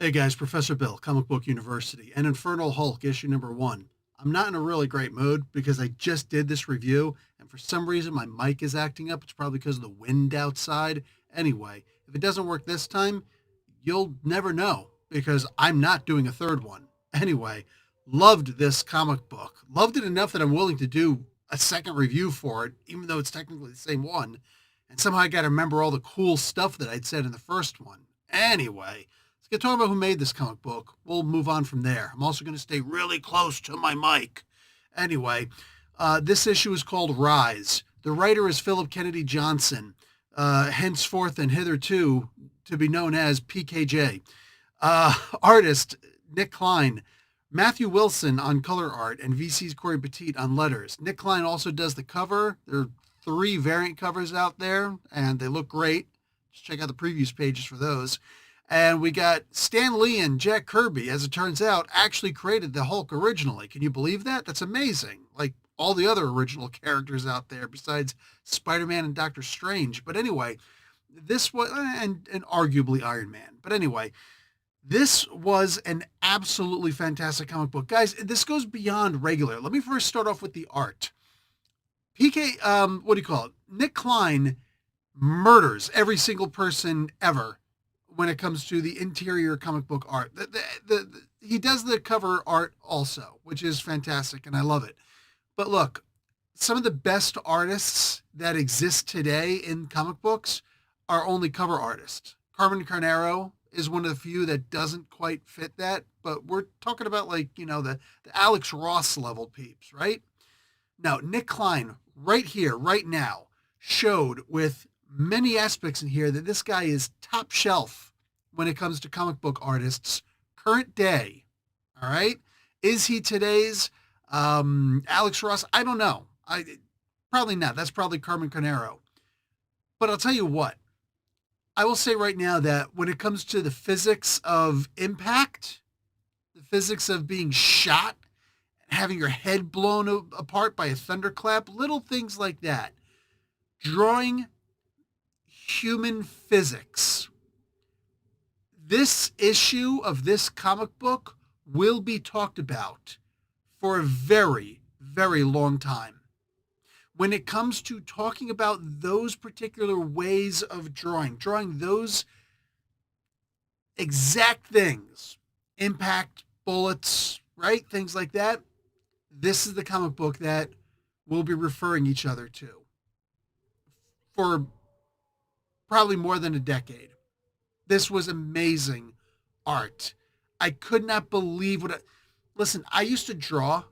Hey guys, Professor Bill, Comic Book University, and Infernal Hulk, issue number 1. I'm not in a really great mood because I just did this review, and for some reason my mic is acting up. It's probably because of the wind outside. Anyway, if it doesn't work this time, you'll never know because I'm not doing a third one. Anyway, loved this comic book. Loved it enough that I'm willing to do a second review for it, even though it's technically the same one. And somehow I got to remember all the cool stuff that I'd said in the first one. Anyway, let's get talking about who made this comic book. We'll move on from there. I'm also going to stay really close to my mic. Anyway, this issue is called Rise. The writer is Philip Kennedy Johnson, henceforth and hitherto to be known as PKJ. Artist, Nick Klein. Matthew Wilson on color art and VC's Corey Petit on letters. Nick Klein also does the cover. There are 3 variant covers out there, and they look great. Just check out the previews pages for those. And we got Stan Lee and Jack Kirby, as it turns out, actually created the Hulk originally. Can you believe that? That's amazing. Like all the other original characters out there besides Spider-Man and Doctor Strange. But anyway, this was, and arguably Iron Man. But anyway, this was an absolutely fantastic comic book. Guys, this goes beyond regular. Let me first start off with the art. What do you call it? Nick Klein murders every single person ever when it comes to the interior comic book art. He does the cover art also, which is fantastic, and I love it. But look, some of the best artists that exist today in comic books are only cover artists. Carmen Carnero is one of the few that doesn't quite fit that, but we're talking about the Alex Ross level peeps, right? Now, Nick Klein, right here, right now, showed with many aspects in here that this guy is top shelf when it comes to comic book artists, current day. All right. Is he today's Alex Ross? I don't know. Probably not. That's probably Carmen Carnero. But I'll tell you what, I will say right now that when it comes to the physics of impact, the physics of being shot, having your head blown apart by a thunderclap, little things like that, drawing human physics. This issue of this comic book will be talked about for a very, very long time. When it comes to talking about those particular ways of drawing those exact things, impact, bullets, right? Things like that. This is the comic book that we'll be referring each other to for probably more than a decade. This was amazing art. I could not believe listen, I used to draw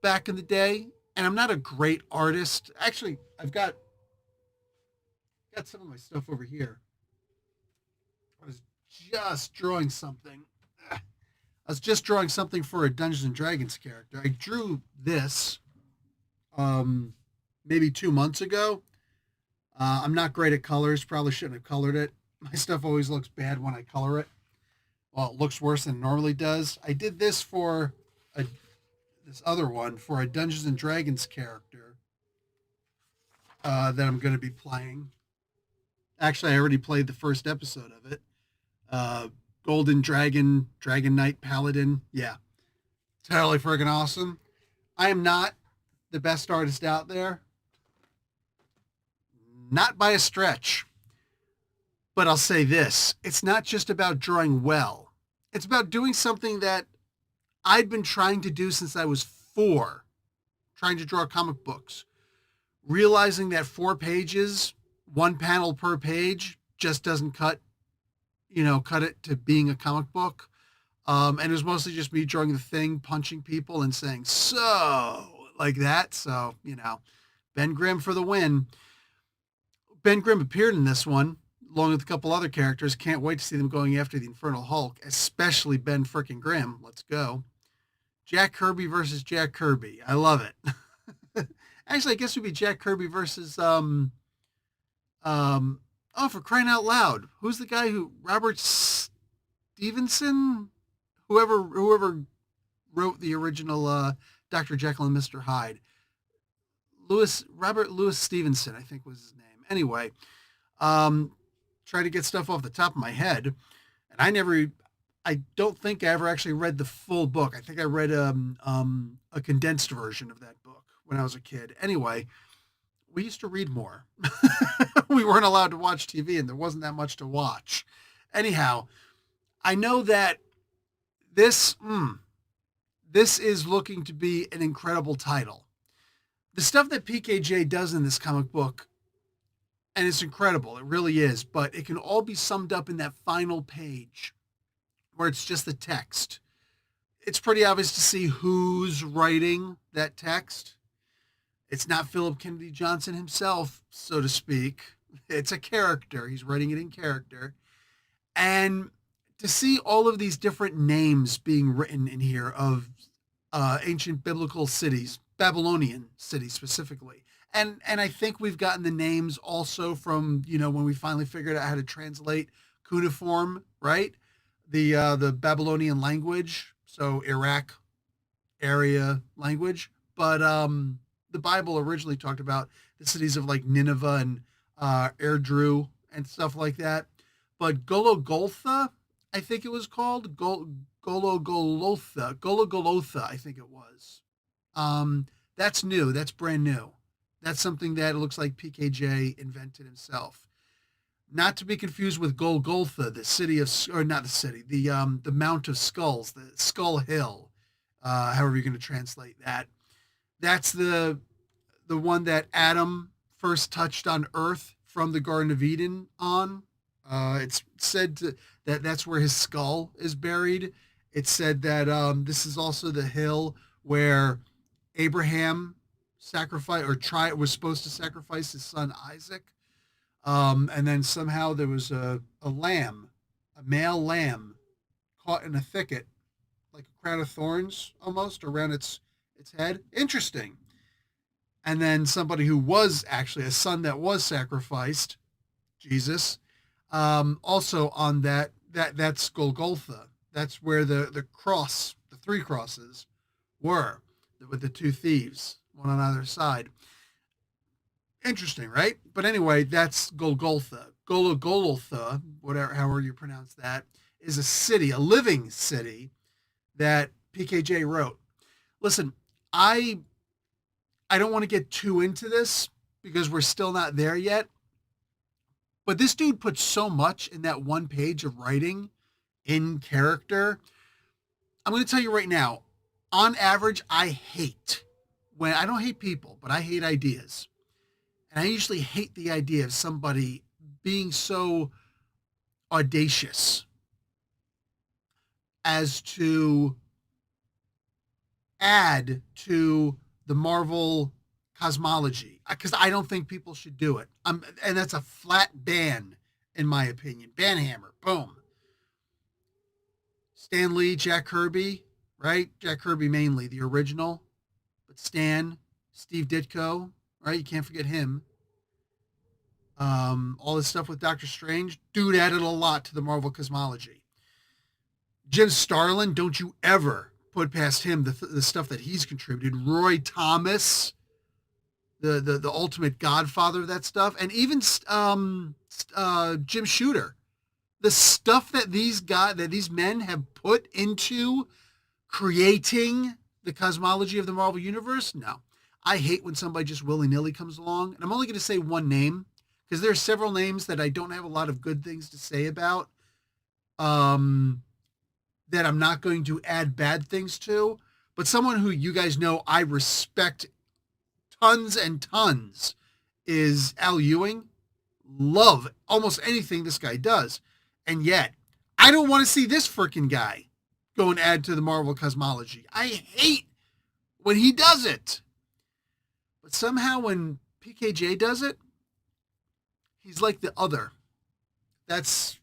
back in the day, and I'm not a great artist. Actually, I've got some of my stuff over here. I was just drawing something. I was just drawing something for a Dungeons and Dragons character. I drew this maybe 2 months ago. I'm not great at colors. Probably shouldn't have colored it. My stuff always looks bad when I color it. Well, it looks worse than it normally does. I did this for this other one for a Dungeons and Dragons character that I'm going to be playing. Actually, I already played the first episode of it. Golden Dragon, Dragon Knight Paladin. Yeah. Totally friggin' awesome. I am not the best artist out there. Not by a stretch. But I'll say this. It's not just about drawing well. It's about doing something that I'd been trying to do since I was 4. Trying to draw comic books. Realizing that 4 pages, 1 panel per page, just doesn't cut it to being a comic book. And it was mostly just me drawing the Thing, punching people and saying, so, like that. So, Ben Grimm for the win. Ben Grimm appeared in this one, along with a couple other characters. Can't wait to see them going after the Infernal Hulk, especially Ben frickin' Grimm. Let's go. Jack Kirby versus Jack Kirby. I love it. Actually, I guess it would be Jack Kirby versus, oh, for crying out loud. Who's the guy Robert Stevenson? Whoever wrote the original Dr. Jekyll and Mr. Hyde. Robert Louis Stevenson, I think was his name. Anyway, try to get stuff off the top of my head. And I don't think I ever actually read the full book. I think I read a condensed version of that book when I was a kid. Anyway, we used to read more. We weren't allowed to watch TV, and there wasn't that much to watch. Anyhow, I know that this this is looking to be an incredible title. The stuff that PKJ does in this comic book, and it's incredible, it really is, but it can all be summed up in that final page where it's just the text. It's pretty obvious to see who's writing that text. It's not Philip Kennedy Johnson himself, so to speak. It's a character. He's writing it in character. And to see all of these different names being written in here of ancient biblical cities, Babylonian cities specifically. And I think we've gotten the names also from, when we finally figured out how to translate cuneiform, right? The Babylonian language, so Iraq area language. But the Bible originally talked about the cities of like Nineveh and Erdru and stuff like that. But Golgotha, I think it was called Golgotha, I think it was. That's new. That's brand new. That's something that it looks like PKJ invented himself. Not to be confused with Golgotha, the city of, or not the city, the Mount of Skulls, the Skull Hill, however you're going to translate that. That's the one that Adam first touched on Earth from the Garden of Eden on. It's said that that's where his skull is buried. It's said that this is also the hill where Abraham was supposed to sacrifice his son Isaac. And then somehow there was a lamb, a male lamb, caught in a thicket, like a crown of thorns almost around its head. Interesting. And then somebody who was actually a son that was sacrificed, Jesus, also on that's Golgotha. That's where the cross, the three crosses, were, with the two thieves, one on either side. Interesting, right? But anyway, that's Golgotha. Golgotha, however you pronounce that, is a city, a living city that PKJ wrote. Listen, I don't want to get too into this because we're still not there yet. But this dude put so much in that one page of writing in character. I'm going to tell you right now, on average, I don't hate people, but I hate ideas. And I usually hate the idea of somebody being so audacious as to add to the Marvel cosmology, because I don't think people should do it. And that's a flat ban, in my opinion. Ban hammer, boom. Stan Lee, Jack Kirby, right? Jack Kirby mainly, the original. But Stan, Steve Ditko, right? You can't forget him. All this stuff with Doctor Strange, dude added a lot to the Marvel cosmology. Jim Starlin, don't you ever put past him the stuff that he's contributed. Roy Thomas, the ultimate godfather of that stuff, and even Jim Shooter. The stuff that these men have put into creating the cosmology of the Marvel Universe, no. I hate when somebody just willy-nilly comes along, and I'm only going to say one name, because there are several names that I don't have a lot of good things to say about, that I'm not going to add bad things to, but someone who you guys know I respect tons and tons is Al Ewing. Love almost anything this guy does. And yet, I don't want to see this freaking guy go and add to the Marvel cosmology. I hate when he does it. But somehow when PKJ does it, he's like the other. That's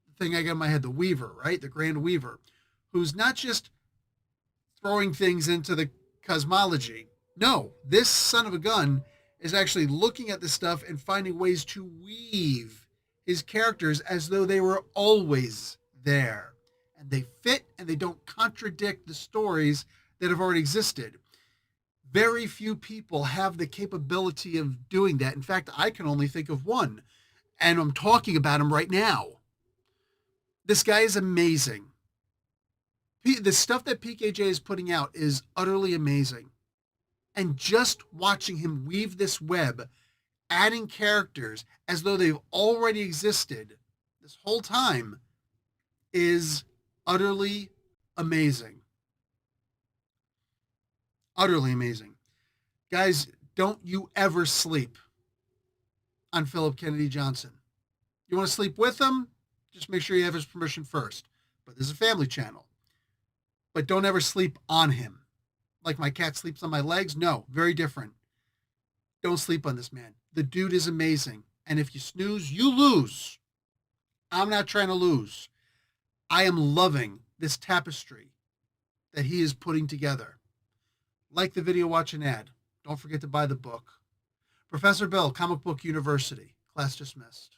the thing I got in my head, the Weaver, right? The Grand Weaver, who's not just throwing things into the cosmology. No, this son of a gun is actually looking at this stuff and finding ways to weave his characters as though they were always there. And they fit and they don't contradict the stories that have already existed. Very few people have the capability of doing that. In fact, I can only think of one, and I'm talking about him right now. This guy is amazing. The stuff that PKJ is putting out is utterly amazing. And just watching him weave this web, adding characters as though they've already existed this whole time, is utterly amazing. Utterly amazing. Guys, don't you ever sleep on Philip Kennedy Johnson. You want to sleep with him? Just make sure you have his permission first. But this is a family channel. But don't ever sleep on him. Like my cat sleeps on my legs? No, very different. Don't sleep on this man. The dude is amazing. And if you snooze, you lose. I'm not trying to lose. I am loving this tapestry that he is putting together. Like the video, watch an ad. Don't forget to buy the book. Professor Bill, Comic Book University. Class dismissed.